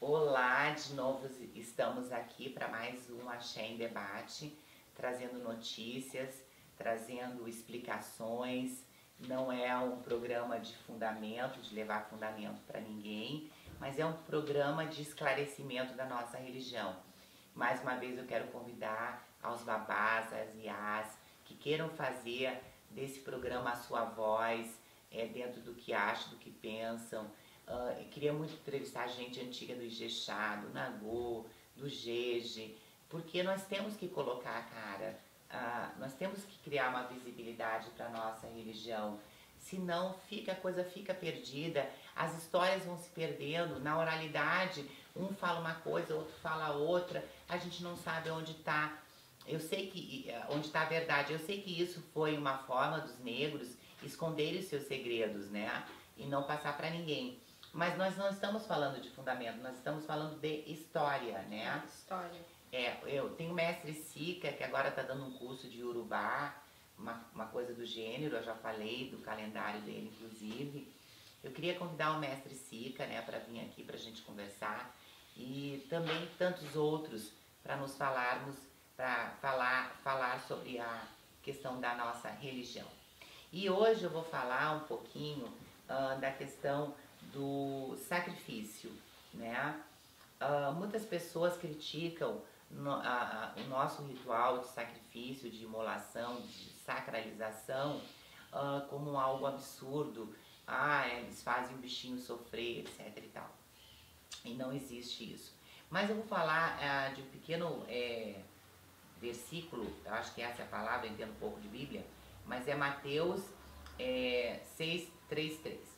Olá, de novo estamos aqui para mais um Axé em Debate, trazendo notícias, trazendo explicações. Não é um programa de fundamento, de levar fundamento para ninguém, mas é um programa de esclarecimento da nossa religião. Mais uma vez eu quero convidar aos babás, às iás, que queiram fazer desse programa a sua voz, dentro do que acham, do que pensam. Eu queria muito entrevistar gente antiga do Ijexá, do Nagô, do Jeje, porque nós temos que colocar a cara, nós temos que criar uma visibilidade para a nossa religião, senão a coisa fica perdida, as histórias vão se perdendo, na oralidade, um fala uma coisa, outro fala outra, a gente não sabe onde está. Eu sei que onde está a verdade. Eu sei que isso foi uma forma dos negros esconderem os seus segredos, né? E não passar para ninguém. Mas nós não estamos falando de fundamento, nós estamos falando de história, né? História. Eu tenho o mestre Sica, que agora está dando um curso de Urubá, uma coisa do gênero, eu já falei do calendário dele, inclusive. Eu queria convidar o mestre Sica, né, para vir aqui para a gente conversar. E também tantos outros para nos falarmos, para falar sobre a questão da nossa religião. E hoje eu vou falar um pouquinho da questão do sacrifício, né? Muitas pessoas criticam o nosso ritual de sacrifício, de imolação, de sacralização, como algo absurdo. Eles fazem o bichinho sofrer, etc e tal. E não existe isso. Mas eu vou falar de um pequeno versículo, eu acho que essa é a palavra, eu entendo um pouco de Bíblia, mas é Mateus 6:3.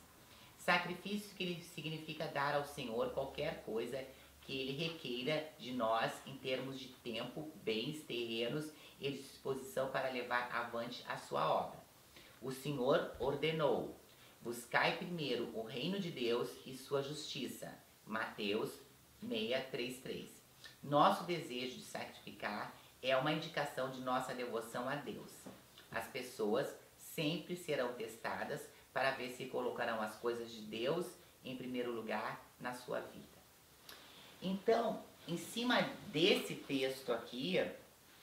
Sacrifício que significa dar ao Senhor qualquer coisa que Ele requeira de nós em termos de tempo, bens, terrenos e disposição para levar avante a sua obra. O Senhor ordenou: buscai primeiro o reino de Deus e sua justiça. Mateus 6:3. Nosso desejo de sacrificar é uma indicação de nossa devoção a Deus. As pessoas sempre serão testadas para ver se colocarão as coisas de Deus em primeiro lugar na sua vida. Então, em cima desse texto aqui,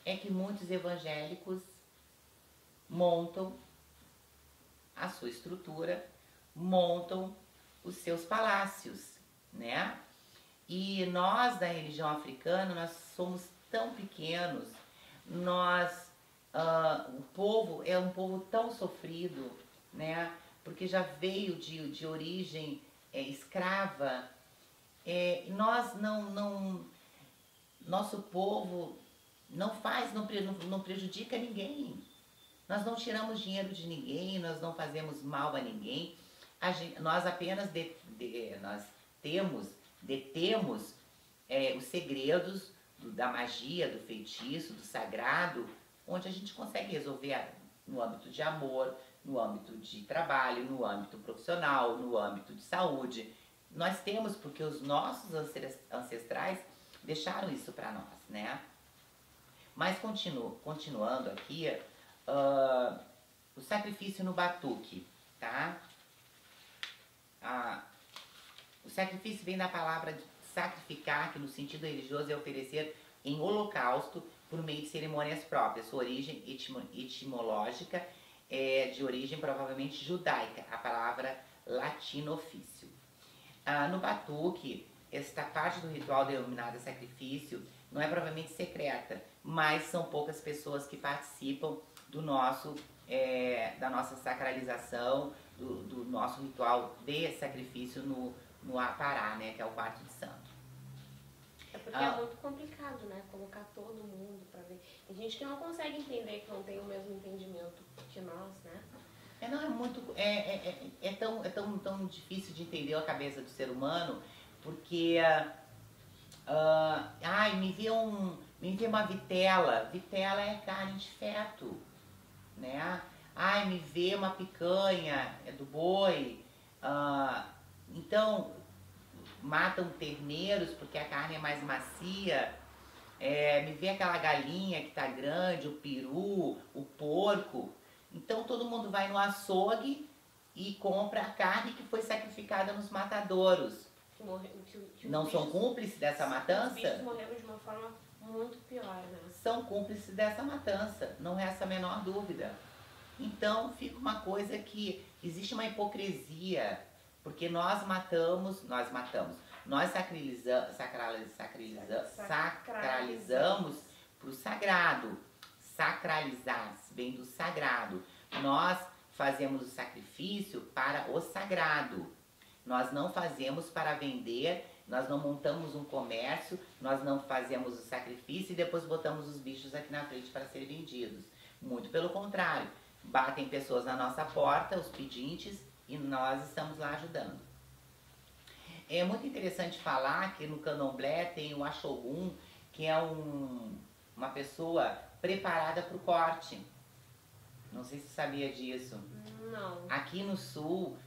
é que muitos evangélicos montam a sua estrutura, montam os seus palácios, né? E nós da religião africana, nós somos tão pequenos, o povo é um povo tão sofrido, né? Porque já veio de origem escrava. Nosso povo não prejudica ninguém. Nós não tiramos dinheiro de ninguém, nós não fazemos mal a ninguém. Nós apenas detemos os segredos da magia, do feitiço, do sagrado, onde a gente consegue resolver no âmbito de amor, no âmbito de trabalho, no âmbito profissional, no âmbito de saúde. Nós temos porque os nossos ancestrais deixaram isso para nós, né? Mas continuando aqui, o sacrifício no batuque, tá? O sacrifício vem da palavra sacrificar, que no sentido religioso é oferecer em holocausto por meio de cerimônias próprias. Sua origem etimológica é de origem provavelmente judaica, a palavra latino ofício. No batuque, esta parte do ritual denominada sacrifício não é provavelmente secreta, mas são poucas pessoas que participam da nossa sacralização, do nosso ritual de sacrifício no Apará, né, que é o quarto de santo. É porque é muito complicado, né, colocar todo mundo pra ver. Tem gente que não consegue entender, que não tem o mesmo entendimento que nós, né? Tão difícil de entender a cabeça do ser humano, porque me vê uma vitela é carne de feto, né? Me vê uma picanha, é do boi. Então matam terneiros porque a carne é mais macia. Me vê aquela galinha que tá grande, o peru, o porco. Então todo mundo vai no açougue e compra a carne que foi sacrificada nos matadouros. não são cúmplices dessa matança? Os bichos morreram de uma forma muito pior, né? São cúmplices dessa matança, não resta a menor dúvida. Então fica uma coisa que existe uma hipocrisia, porque nós sacralizamos para o sagrado, sacralizar, vem do sagrado. Nós fazemos o sacrifício para o sagrado. Nós não fazemos para vender, nós não montamos um comércio, nós não fazemos o sacrifício e depois botamos os bichos aqui na frente para serem vendidos. Muito pelo contrário, batem pessoas na nossa porta, os pedintes, e nós estamos lá ajudando. É muito interessante falar que no candomblé tem o Axogum, que é uma pessoa preparada para o corte. Não sei se você sabia disso. Não. Aqui no sul,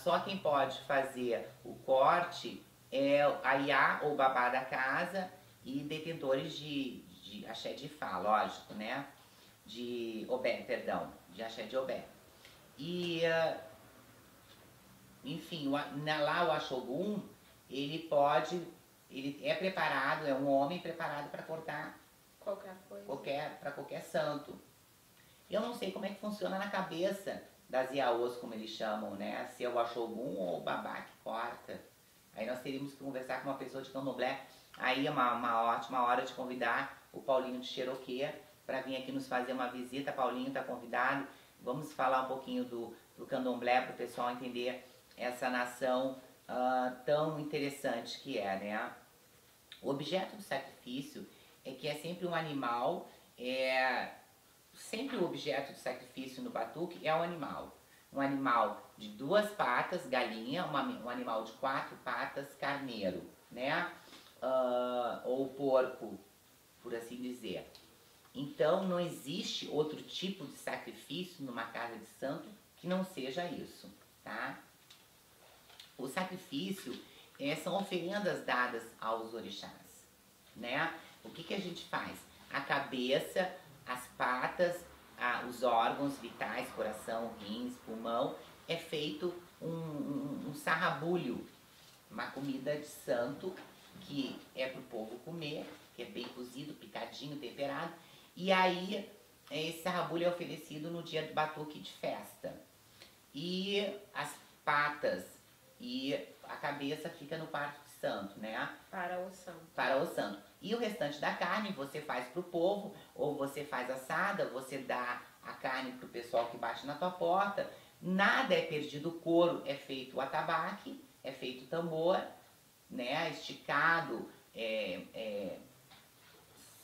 só quem pode fazer o corte é a iá ou babá da casa e detentores de axé de Ifá, lógico, né? De obé, perdão, de axé de obé. E, enfim, lá o Axogum, ele é preparado, é um homem preparado para cortar qualquer coisa, para qualquer santo. Eu não sei como é que funciona na cabeça das iaôs, como eles chamam, né? Se é o Axogum ou o babá que corta. Aí nós teríamos que conversar com uma pessoa de candomblé. Aí é uma ótima hora de convidar o Paulinho de Cherokee para vir aqui nos fazer uma visita. Paulinho está convidado. Vamos falar um pouquinho do candomblé para o pessoal entender essa nação tão interessante que é, né? O objeto do sacrifício é que é sempre um animal, sempre o objeto do sacrifício no batuque é um animal. Um animal de 2 patas, galinha, um animal de 4 patas, carneiro, né? Ou porco, por assim dizer. Então não existe outro tipo de sacrifício numa casa de santo que não seja isso, tá? O sacrifício são oferendas dadas aos orixás, né? O que a gente faz? A cabeça, as patas, os órgãos vitais, coração, rins, pulmão, é feito um sarrabulho, uma comida de santo que é para o povo comer, que é bem cozido, picadinho, temperado, e aí esse sarrabulho é oferecido no dia do batuque de festa. E as patas e a cabeça fica no quarto de santo, né? Para o santo. Para o santo. E o restante da carne você faz pro povo, ou você faz assada, você dá a carne pro pessoal que bate na tua porta. Nada é perdido, o couro é feito o atabaque, é feito o tambor, né? Esticado,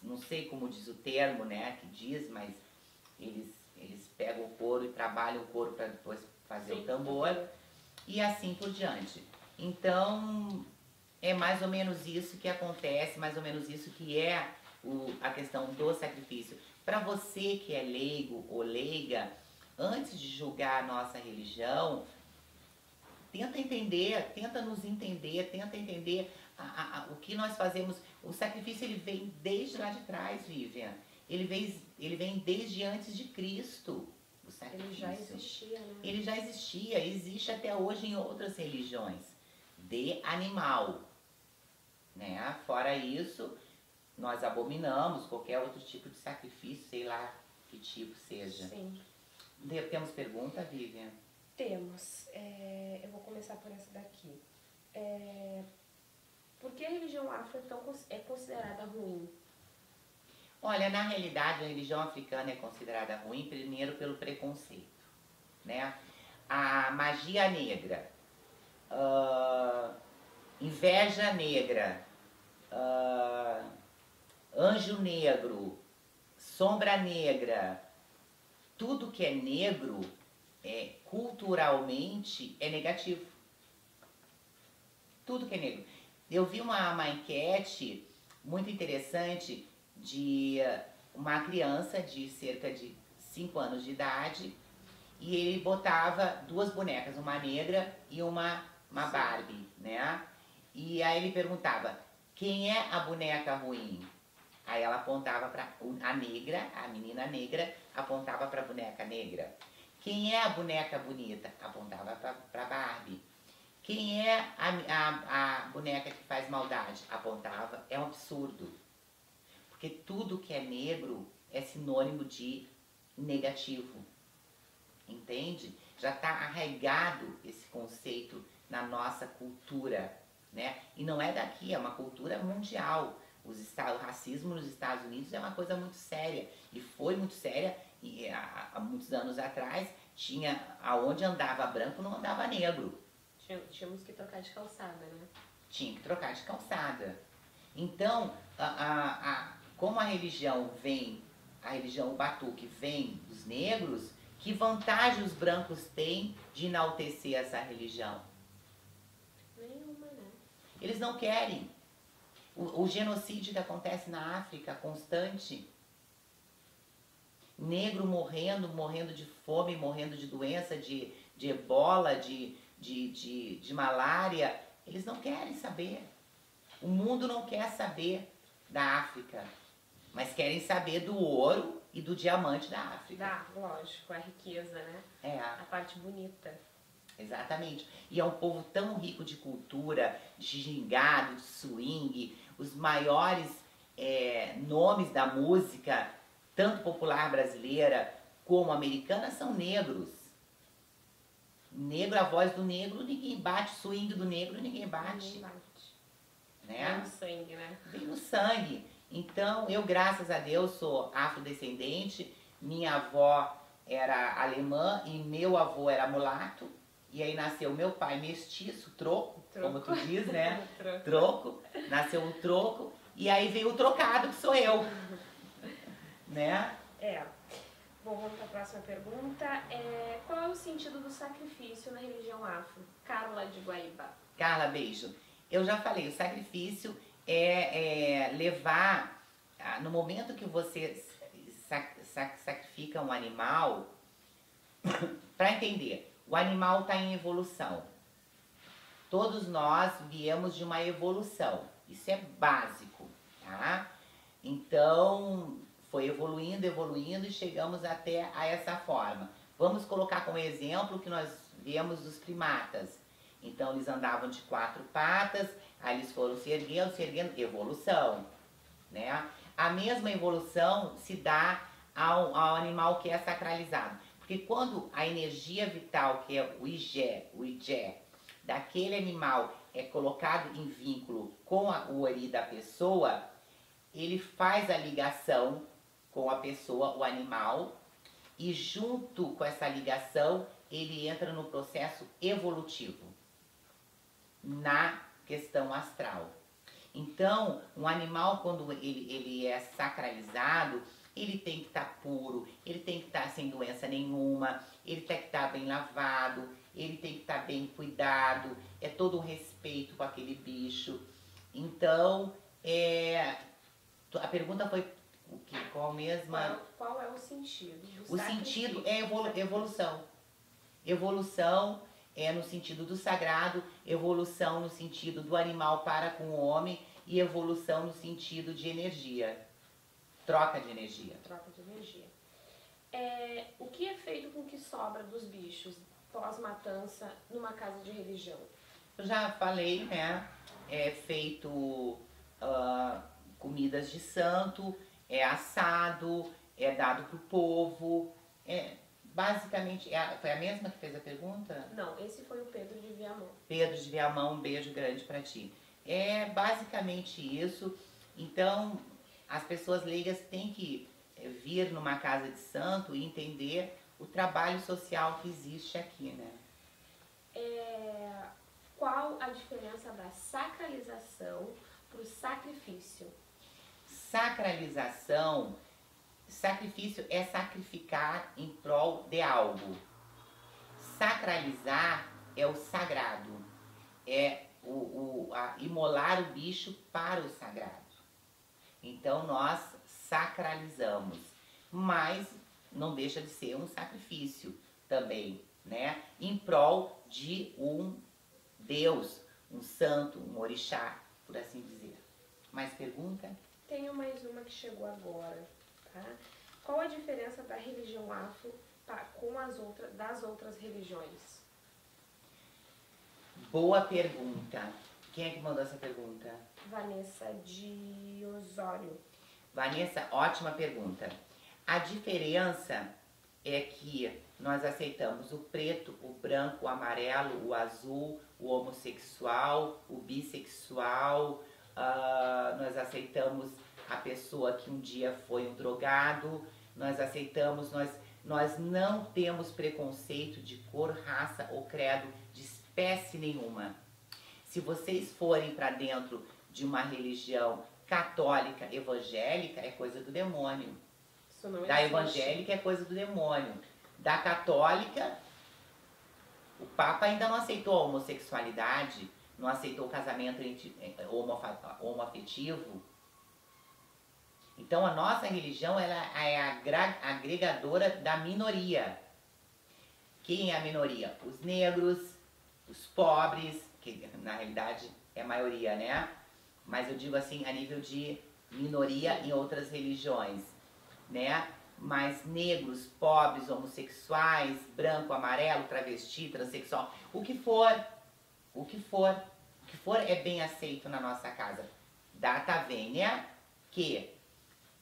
não sei como diz o termo, né? Que diz, mas eles pegam o couro e trabalham o couro para depois fazer o tambor. E assim por diante. Então, é mais ou menos isso que acontece, mais ou menos isso que é a questão do sacrifício. Para você que é leigo ou leiga, antes de julgar a nossa religião, tenta entender, tenta nos entender, tenta entender o que nós fazemos. O sacrifício ele vem desde lá de trás, Vivian. Ele vem desde antes de Cristo. Ele já existia, né? Ele já existia, existe até hoje em outras religiões, de animal, né? Fora isso, nós abominamos qualquer outro tipo de sacrifício, sei lá que tipo seja. Sim. Temos pergunta, Vivian? Temos. Eu vou começar por essa daqui. Por que a religião afro é considerada ruim? Olha, na realidade a religião africana é considerada ruim primeiro pelo preconceito, né? A magia negra, inveja negra, anjo negro, sombra negra, tudo que é negro culturalmente é negativo. Tudo que é negro. Eu vi uma enquete muito interessante de uma criança de cerca de 5 anos de idade e ele botava 2 bonecas, uma negra e uma Barbie, né? E aí ele perguntava, quem é a boneca ruim? Aí ela apontava para a negra, a menina negra apontava para a boneca negra. Quem é a boneca bonita? Apontava para Barbie. Quem é a boneca que faz maldade? Apontava, é um absurdo. Porque tudo que é negro é sinônimo de negativo. Entende? Já está arraigado esse conceito na nossa cultura, né? E não é daqui, é uma cultura mundial. O racismo nos Estados Unidos é uma coisa muito séria. E foi muito séria, e há muitos anos atrás, aonde andava branco não andava negro. Tínhamos que trocar de calçada, né? Tinha que trocar de calçada. Então, como a religião batuque vem dos negros, que vantagem os brancos têm de enaltecer essa religião? Nenhuma, né? Eles não querem. O genocídio que acontece na África, constante. Negro morrendo de fome, morrendo de doença, de ebola, de malária. Eles não querem saber. O mundo não quer saber da África, mas querem saber do ouro e do diamante da África. Lógico, a riqueza, né? É. A parte bonita. Exatamente. E é um povo tão rico de cultura, de gingado, de swing, os maiores nomes da música, tanto popular brasileira como americana, são negros. Negro, a voz do negro, ninguém bate. Swing do negro, ninguém bate. Ninguém bate. Né? Vem no sangue, né? Vem no sangue. Então, eu, graças a Deus, sou afrodescendente. Minha avó era alemã e meu avô era mulato. E aí nasceu meu pai mestiço, troco. Como tu diz, né? Troco. Nasceu o troco. E aí veio o trocado, que sou eu. Né? Bom, vamos para a próxima pergunta. Qual é o sentido do sacrifício na religião afro? Carla de Guaíba. Carla, beijo. Eu já falei, o sacrifício é levar, no momento que você sacrifica um animal, para entender, o animal está em evolução. Todos nós viemos de uma evolução, isso é básico, tá? Então, foi evoluindo e chegamos até a essa forma. Vamos colocar como exemplo que nós viemos dos primatas. Então, eles andavam de 4 patas, aí eles foram se erguendo, evolução, né? A mesma evolução se dá ao animal que é sacralizado. Porque quando a energia vital, que é o Ijé, daquele animal é colocado em vínculo com o ori da pessoa, ele faz a ligação com a pessoa, o animal, e junto com essa ligação, ele entra no processo evolutivo, na questão astral. Então, um animal, quando ele é sacralizado, ele tem que estar puro, ele tem que estar sem doença nenhuma, ele tem que estar bem lavado, ele tem que estar bem cuidado, é todo um respeito com aquele bicho. Então, a pergunta foi qual mesma? Qual é o sentido do O sentido é evolução. Evolução é no sentido do sagrado, evolução no sentido do animal para com o homem e evolução no sentido de energia. Troca de energia. Troca de energia. O que é feito com o que sobra dos bichos pós-matança numa casa de religião? Eu já falei, né? É feito comidas de santo, é assado, é dado pro povo. Basicamente, foi a mesma que fez a pergunta? Não, esse foi o Pedro de Viamão. Pedro de Viamão, um beijo grande pra ti. É basicamente isso. Então, as pessoas leigas têm que vir numa casa de santo e entender o trabalho social que existe aqui, né? Qual a diferença da sacralização pro sacrifício? Sacrifício é sacrificar em prol de algo. Sacralizar é o sagrado, é imolar o bicho para o sagrado. Então nós sacralizamos, mas não deixa de ser um sacrifício também, né? Em prol de um Deus, um santo, um orixá, por assim dizer. Mais pergunta? Tenho mais uma que chegou agora, tá? Qual a diferença da religião afro com das outras religiões? Boa pergunta. Quem é que mandou essa pergunta? Vanessa de Osório. Vanessa, ótima pergunta. A diferença é que nós aceitamos o preto, o branco, o amarelo, o azul, o homossexual, o bissexual, nós aceitamos a pessoa que um dia foi um drogado, nós aceitamos, nós não temos preconceito de cor, raça ou credo, de espécie nenhuma. Se vocês forem para dentro de uma religião católica, evangélica, é coisa do demônio. Isso não Da existe. evangélica é coisa do demônio. Da católica, o Papa ainda não aceitou a homossexualidade, não aceitou o casamento homoafetivo. Então a nossa religião ela é agregadora da minoria. Quem é a minoria? Os negros, os pobres, que na realidade é a maioria, né? Mas eu digo assim a nível de minoria em outras religiões, né? Mas negros, pobres, homossexuais, branco, amarelo, travesti, transexual, o que for é bem aceito na nossa casa. Data vênia que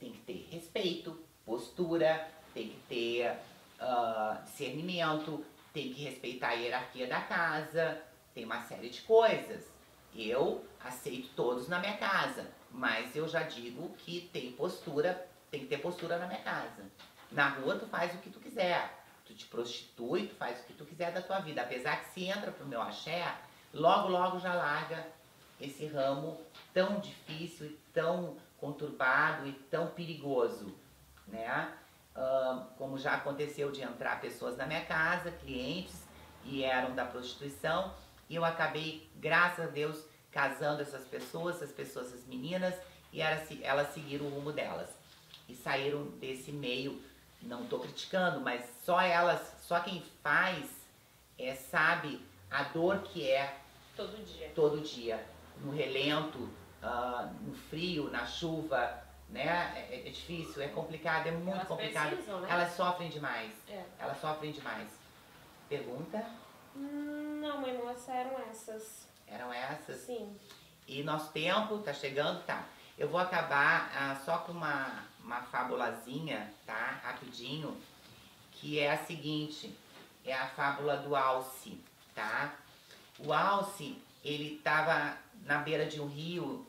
tem que ter respeito, postura, tem que ter discernimento, tem que respeitar a hierarquia da casa, tem uma série de coisas. Eu aceito todos na minha casa, mas eu já digo que tem que ter postura na minha casa. Na rua tu faz o que tu quiser, tu te prostitui, tu faz o que tu quiser da tua vida. Apesar que se entra pro meu axé, logo logo já larga esse ramo tão difícil e tão conturbado e tão perigoso, né? Como já aconteceu de entrar pessoas na minha casa, clientes, e eram da prostituição, e eu acabei, graças a Deus, casando essas pessoas, as meninas, e elas seguiram o rumo delas. E saíram desse meio, não estou criticando, mas só quem faz sabe a dor que é todo dia, no relento, no frio, na chuva, né? É difícil, é complicado, é muito Elas complicado. precisam, né? Elas sofrem demais. É. Elas sofrem demais. Pergunta? Não, mãe, não eram essas. Eram essas? Sim. E nosso tempo tá chegando, tá? Eu vou acabar só com uma fábulazinha, tá? Rapidinho, que é a seguinte, é a fábula do Alce, tá? O Alce, ele tava na beira de um rio,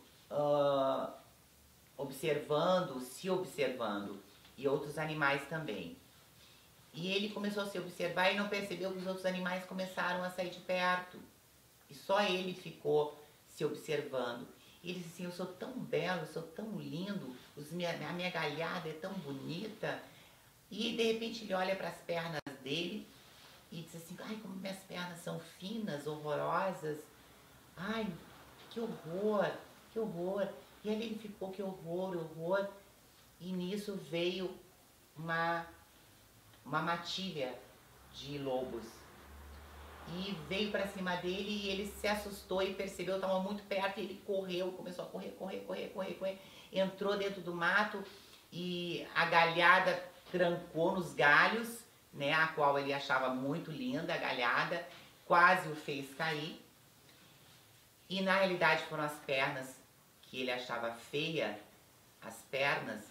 se observando, e outros animais também. E ele começou a se observar e não percebeu que os outros animais começaram a sair de perto. E só ele ficou se observando. E ele disse assim, eu sou tão belo, eu sou tão lindo, a minha galhada é tão bonita. E de repente ele olha para as pernas dele e diz assim, ai, como minhas pernas são finas, horrorosas. Ai, que horror, que horror. E ali ele ficou, que horror, horror. E nisso veio uma matilha de lobos. E veio para cima dele e ele se assustou e percebeu, estava muito perto, e ele correu, começou a correr. Entrou dentro do mato e a galhada trancou nos galhos, né, a qual ele achava muito linda, a galhada, quase o fez cair. E na realidade foram as pernas que ele achava feia, as pernas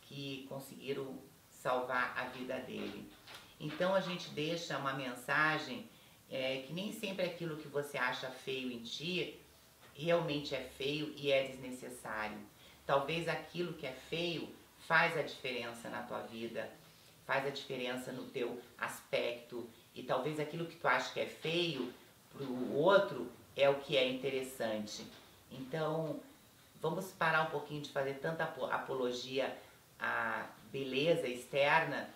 que conseguiram salvar a vida dele. Então a gente deixa uma mensagem que nem sempre aquilo que você acha feio em ti realmente é feio e é desnecessário. Talvez aquilo que é feio faz a diferença na tua vida, faz a diferença no teu aspecto, e talvez aquilo que tu acha que é feio para o outro é o que é interessante. Então vamos parar um pouquinho de fazer tanta apologia à beleza externa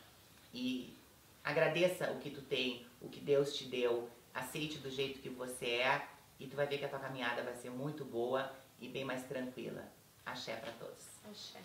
e agradeça o que tu tem, o que Deus te deu, aceite do jeito que você é e tu vai ver que a tua caminhada vai ser muito boa e bem mais tranquila. Axé para todos. Axé.